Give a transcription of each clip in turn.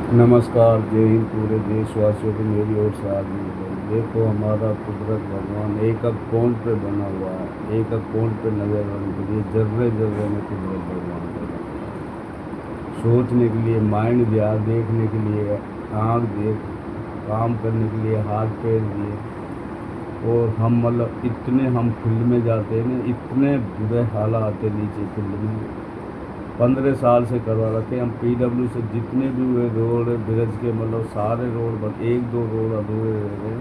नमस्कार, जय हिंद। पूरे देशवासियों को मेरी ओर से आदमी बधाई। देखो, हमारा कुदरत भगवान एक एक कोण पे बना हुआ है, एक एक कोण पे नजर आने के लिए जर्रे जर्रे में कुदरत भगवान बना हुआ है। सोचने के लिए माइंड दिया, देखने के लिए आँख देख, काम करने के लिए हाथ पैर दिए। और हम मतलब इतने हम फील्ड में जाते हैं ना, इतने बुरे हालात आते नीचे फील्ड में। 15 साल से करवा रखे हम पीडब्ल्यू से। जितने भी हुए रोड ब्रिज के मतलब सारे रोड बन, एक दो रोड अधूरे रह गए।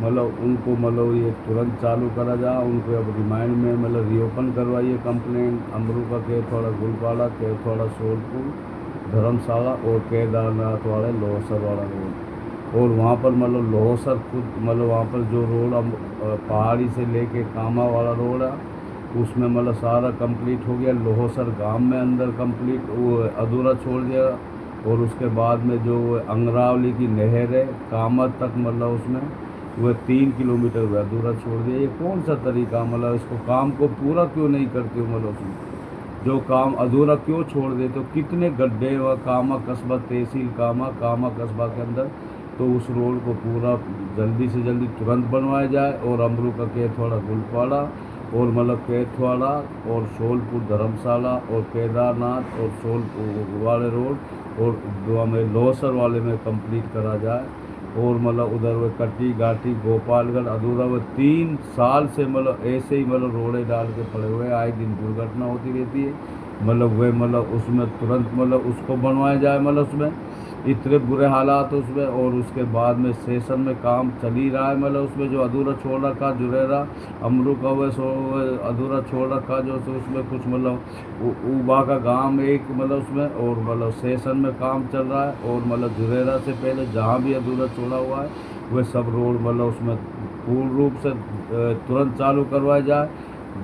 मतलब उनको मतलब ये तुरंत चालू करा जाए, उनको अब रिमाइंड में मतलब रीओपन करवाइए कंप्लेन। अमरूका के थोड़ा गुलपाड़ा के थोड़ा सोलपुर धर्मशाला और केदारनाथ वाले लोहसर वाला रोड। और वहाँ पर मतलब लोहसर खुद मतलब वहाँ पर जो रोड हम पहाड़ी से लेके कामा वाला रोड है, उसमें मतलब सारा कंप्लीट हो गया। लोहसर गांव में अंदर कंप्लीट वो अधूरा छोड़ दिया। और उसके बाद में जो अंगरावली की नहर है कामत तक मतलब उसमें वह 3 किलोमीटर हुआ अधूरा छोड़ दिया। ये कौन सा तरीका, मतलब इसको काम को पूरा क्यों नहीं करते हो? मतलब उसमें जो काम अधूरा क्यों छोड़ देते हो? कितने गड्ढे व कामा कस्बा तहसील कामा कस्बा के अंदर। तो उस रोड को पूरा जल्दी से जल्दी तुरंत बनवाया जाए। और अमरू का केथवाड़ा गुलपाड़ा और मतलब केथवाड़ा और सोलपुर धर्मशाला और केदारनाथ और सोलपुर वाले रोड और दुआ में लोहसर वाले में कंप्लीट करा जाए। और मतलब उधर वो कट्टी घाटी गोपालगढ़ अधूरा वो 3 साल से मतलब ऐसे ही मतलब रोड़े डाल के पड़े हुए हैं। आए दिन दुर्घटना होती रहती है। मतलब वह मतलब उसमें तुरंत मतलब उसको बनवाया जाए। मतलब उसमें इतने बुरे हालात उसमें। और उसके बाद में सेशन में काम चल ही रहा है। मतलब उसमें जो अधूरा छोड़ रखा जुरेरा अमरू का वह सो अधूरा छोड़ रखा जो सो उसमें कुछ मतलब उबा का गांव में एक मतलब उसमें और मतलब सेशन में काम चल रहा है। और मतलब जुरेरा से पहले जहाँ भी अधूरा छोड़ा हुआ है वह सब रोड मतलब उसमें पूर्ण रूप से तुरंत चालू करवाया जाए।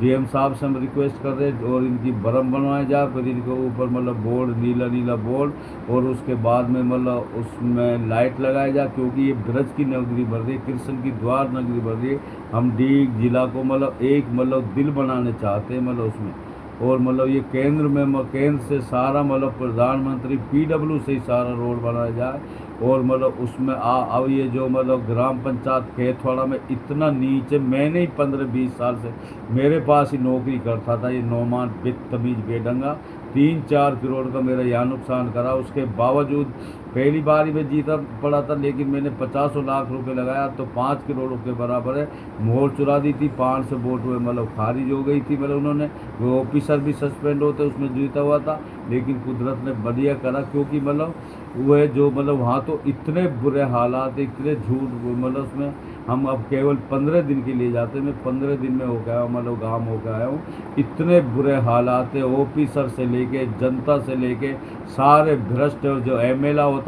डीएम साहब से हम रिक्वेस्ट कर रहे हैं और इनकी बरम बनवाया जाए। फिर इनके ऊपर मतलब बोर्ड नीला नीला बोर्ड और उसके बाद में मतलब उसमें लाइट लगाया जाए। क्योंकि ये ब्रज की नगरी बन रही है, कृष्ण की द्वार नगरी बन रही है। हम डीग जिला को मतलब एक मतलब दिल बनाने चाहते हैं मतलब उसमें। और मतलब ये केंद्र में केंद्र से सारा मतलब प्रधानमंत्री पीडब्ल्यू से ही सारा रोड बनाया जाए। और मतलब उसमें अब ये जो मतलब ग्राम पंचायत केथवाड़ा में इतना नीचे, मैंने ही 15-20 साल से मेरे पास ही नौकरी करता था ये नौमान बदतमीज बेढंगा। 3-4 करोड़ का मेरा यहाँ नुकसान करा। उसके बावजूद पहली बार ही में जीता पड़ा था, लेकिन मैंने 50 लाख रुपए लगाया तो 5 करोड़ के बराबर है। मोहर चुरा दी थी, 5 से वोट हुए मतलब खारिज हो गई थी। मतलब उन्होंने वो ऑफिसर भी सस्पेंड होते उसमें जीता हुआ था। लेकिन कुदरत ने बढ़िया करा, क्योंकि मतलब वह जो मतलब वहाँ तो इतने बुरे हालात, इतने झूठ मतलब उसमें हम अब केवल 15 दिन के लिए जाते हैं। मैं 15 दिन में हो गया मतलब गाँव हो गया हूँ। इतने बुरे हालात है, ऑफिसर से लेके जनता से लेके सारे भ्रष्ट। जो एमएलए होता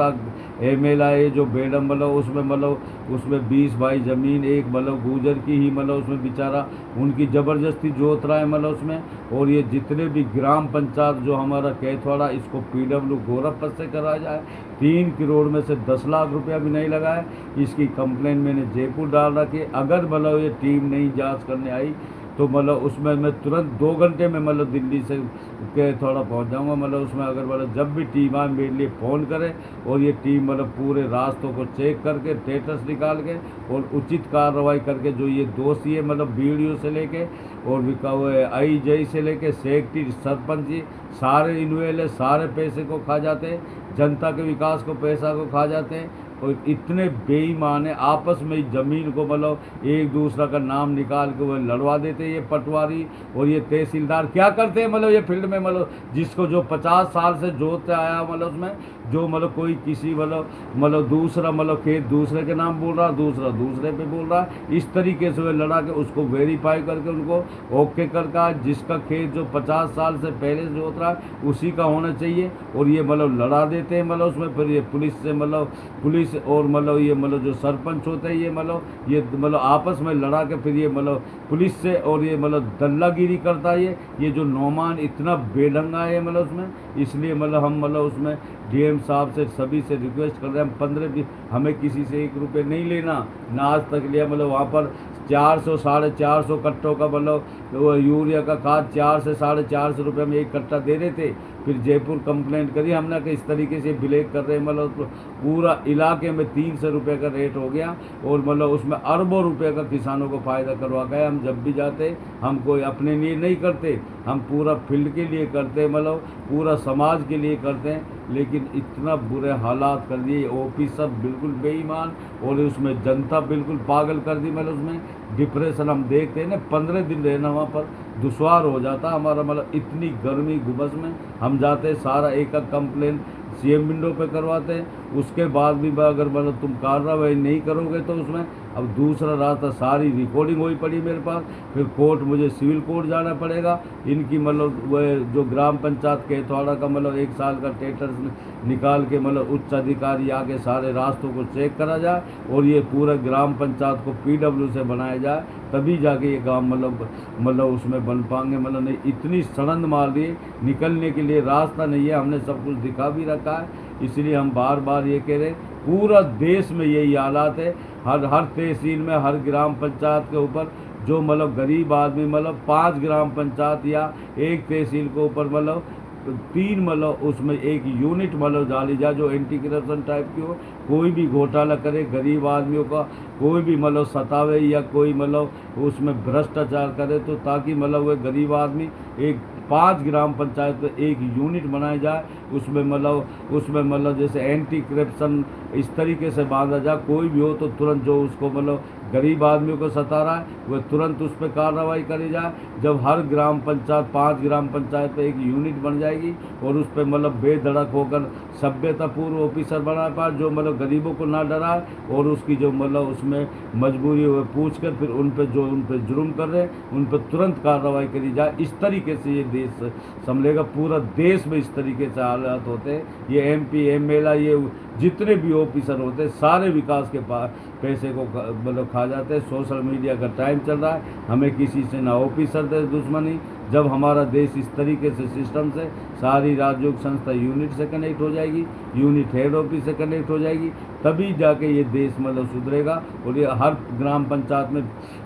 एमएलए जो बेडम मतलब उसमें 20 बाई ज़मीन एक मतलब गुजर की ही मतलब उसमें बेचारा उनकी ज़बरदस्ती जोत रहा है मतलब उसमें। और ये जितने भी ग्राम पंचायत जो हमारा कैथवाड़ा, इसको पीडब्ल्यू गोरखपुर से कराया जाए। 3 करोड़ में से 10 लाख रुपया भी नहीं लगा है। इसकी कंप्लेन मैंने जयपुर डाल रखी है। अगर मतलब ये टीम नहीं जांच करने आई तो मतलब उसमें मैं तुरंत 2 घंटे में मतलब दिल्ली से के थोड़ा पहुंच जाऊंगा। मतलब उसमें अगर मतलब जब भी टीम आए मेरे लिए फ़ोन करे और ये टीम मतलब पूरे रास्तों को चेक करके स्टेटस निकाल के और उचित कार्रवाई करके जो ये दोषी है मतलब वीडियो से लेके और विका हुए आई जई से लेके सेक्रेटरी सरपंच जी सारे इन्वेल है, सारे पैसे को खा जाते हैं, जनता के विकास को पैसा को खा जाते हैं। और इतने बेईमान है, आपस में ज़मीन को मतलब एक दूसरा का नाम निकाल के वो लड़वा देते हैं ये पटवारी और ये तहसीलदार। क्या करते हैं मतलब ये फील्ड में मतलब जिसको जो 50 साल से जोतते आया मतलब उसमें जो मतलब कोई किसी मतलब दूसरा मतलब खेत दूसरे के नाम बोल रहा, दूसरा दूसरे पे बोल रहा। इस तरीके से वे लड़ा के उसको वेरीफाई करके उनको ओके करका जिसका खेत जो 50 साल से पहले से जोत रहा है उसी का होना चाहिए। और ये मतलब लड़ा देते हैं मतलब उसमें। फिर ये पुलिस से मतलब पुलिस और मतलब ये मतलब जो सरपंच होते हैं ये मतलब आपस में लड़ा के फिर ये मतलब पुलिस से और ये मतलब दल्लागिरी करता है। ये जो नौमान इतना बेढंगा है मतलब उसमें। इसलिए मतलब हम मतलब उसमें डीएम साहब से सभी से रिक्वेस्ट कर रहे हैं। हम 15 हमें किसी से 1 रुपये नहीं लेना, ना आज तक लिया। मतलब वहाँ पर 400 450 कट्टों का मतलब वो यूरिया का खाद 4 से 450 रुपये में एक कट्टा दे रहे थे। फिर जयपुर कंप्लेंट करी हमने कि इस तरीके से ब्लैक कर रहे हैं, मतलब पूरा इलाके में 300 रुपये का रेट हो गया और मतलब उसमें अरबों रुपए का किसानों को फ़ायदा करवा गए। हम जब भी जाते हम कोई अपने लिए नहीं करते, हम पूरा फील्ड के लिए करते, मतलब पूरा समाज के लिए करते हैं। लेकिन इतना बुरे हालात कर दिए, ऑफिसर बिल्कुल बेईमान और उसमें जनता बिल्कुल पागल कर दी। मतलब उसमें डिप्रेशन हम देखते हैं ना, 15 दिन रहना वहाँ पर दुश्वार हो जाता हमारा, मतलब इतनी गर्मी गुबस में हम जाते सारा एक एक कंप्लेन सीएम विंडो पे करवाते हैं। उसके बाद भी अगर मतलब तुम कार्रवाई नहीं करोगे तो उसमें अब दूसरा रास्ता, सारी रिकॉर्डिंग हुई पड़ी मेरे पास, फिर कोर्ट, मुझे सिविल कोर्ट जाना पड़ेगा। इनकी मतलब वह जो ग्राम पंचायत केथवाड़ा का मतलब 1 साल का स्टेटस निकाल के मतलब उच्च अधिकारी आके सारे रास्तों को चेक करा जाए और ये पूरा ग्राम पंचायत को पीडब्ल्यू से बनाया जाए, तभी जाके ये काम मतलब उसमें बन पाएंगे। मतलब नहीं, इतनी सड़न मार रही है, निकलने के लिए रास्ता नहीं है। हमने सब कुछ दिखा भी रखा है, इसलिए हम बार बार ये कह रहे हैं, पूरा देश में यही हालात है। हर तहसील में, हर ग्राम पंचायत के ऊपर जो मतलब गरीब आदमी मतलब 5 ग्राम पंचायत या एक तहसील के ऊपर मतलब 3 मतलब उसमें एक यूनिट मतलब डाली जाए जो एंटी करप्शन टाइप की हो। कोई भी घोटाला करे, गरीब आदमियों का कोई भी मतलब सतावे या कोई मतलब उसमें भ्रष्टाचार करे, तो ताकि मतलब वह गरीब आदमी एक 5 ग्राम पंचायत में एक यूनिट बनाया जाए, उसमें मतलब जैसे एंटी करप्शन इस तरीके से बांधा जाए, कोई भी हो तो तुरंत जो उसको मतलब गरीब आदमियों को सता रहा है वह तुरंत उस पर कार्रवाई करी जाए। जब हर ग्राम पंचायत 5 ग्राम पंचायत पे एक यूनिट बन जाएगी और उस पर मतलब बेधड़क होकर सभ्यतापूर्व ऑफिसर बना पाए जो मतलब गरीबों को ना डराए और उसकी जो मतलब उसमें मजबूरी हो पूछ कर फिर उन पर जुर्म कर रहे हैं उन पर तुरंत कार्रवाई करी जाए। इस तरीके से ये देश संभलेगा। पूरा देश में इस तरीके से हालात होते हैं। ये एमपी एमएलए ये जितने भी ऑफिसर होते हैं सारे विकास के पैसे को मतलब खा जाते हैं। सोशल मीडिया का टाइम चल रहा है, हमें किसी से ना ऑफिसर से दुश्मनी। जब हमारा देश इस तरीके से सिस्टम से सारी राज्यों की संस्था यूनिट से कनेक्ट हो जाएगी, यूनिट हेड ऑफिस से कनेक्ट हो जाएगी, तभी जाके ये देश मतलब सुधरेगा। और ये हर ग्राम पंचायत में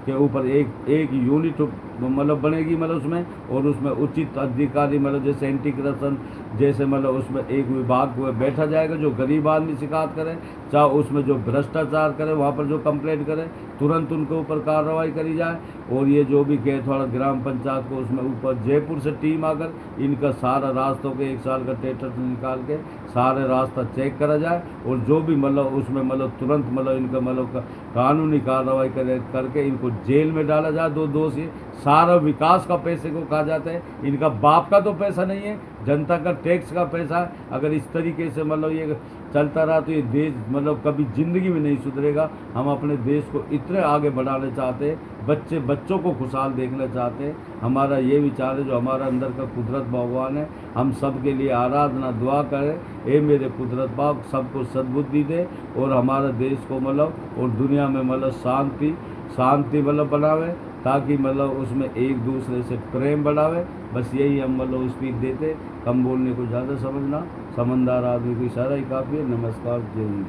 के ऊपर एक यूनिट मतलब बनेगी मतलब उसमें, और उसमें उचित अधिकारी मतलब जैसे एंटी करप्शन जैसे मतलब उसमें एक विभाग बैठा जाएगा जो गरीब आदमी शिकायत करे, चाहे उसमें जो भ्रष्टाचार करे वहाँ पर जो कंप्लेंट करे तुरंत उनके ऊपर कार्रवाई करी जाए। और ये जो भी केथवाड़ा ग्राम पंचायत को उसमें ऊपर जयपुर से टीम आकर इनका सारा रास्तों के 1 साल का स्टेटस निकाल के सारे रास्ता चेक करा जाए और जो भी मतलब उसमें मतलब तुरंत मतलब इनका मतलब कानूनी कार्रवाई करके इनको जेल में डाला जाए। दो दोषी सारा विकास का पैसे को खा जाते हैं, इनका बाप का तो पैसा नहीं है, जनता का टैक्स का पैसा है। अगर इस तरीके से मतलब ये चलता रहा तो ये देश मतलब कभी ज़िंदगी में नहीं सुधरेगा। हम अपने देश को इतने आगे बढ़ाना चाहते हैं, बच्चों को खुशहाल देखना चाहते हैं। हमारा ये विचार है, जो हमारा अंदर का कुदरत भगवान है, हम सब के लिए आराधना दुआ करें, ए मेरे कुदरत बाप सबको सद्बुद्धि दे और हमारा देश को मतलब और दुनिया में मतलब शांति मतलब बनावे, ताकि मतलब उसमें एक दूसरे से प्रेम बढ़ावे। बस यही हम मतलब स्पीच देते, कम बोलने को ज़्यादा समझना, समझदार आदमी को इशारा ही काफ़ी है। नमस्कार, जय हिंद।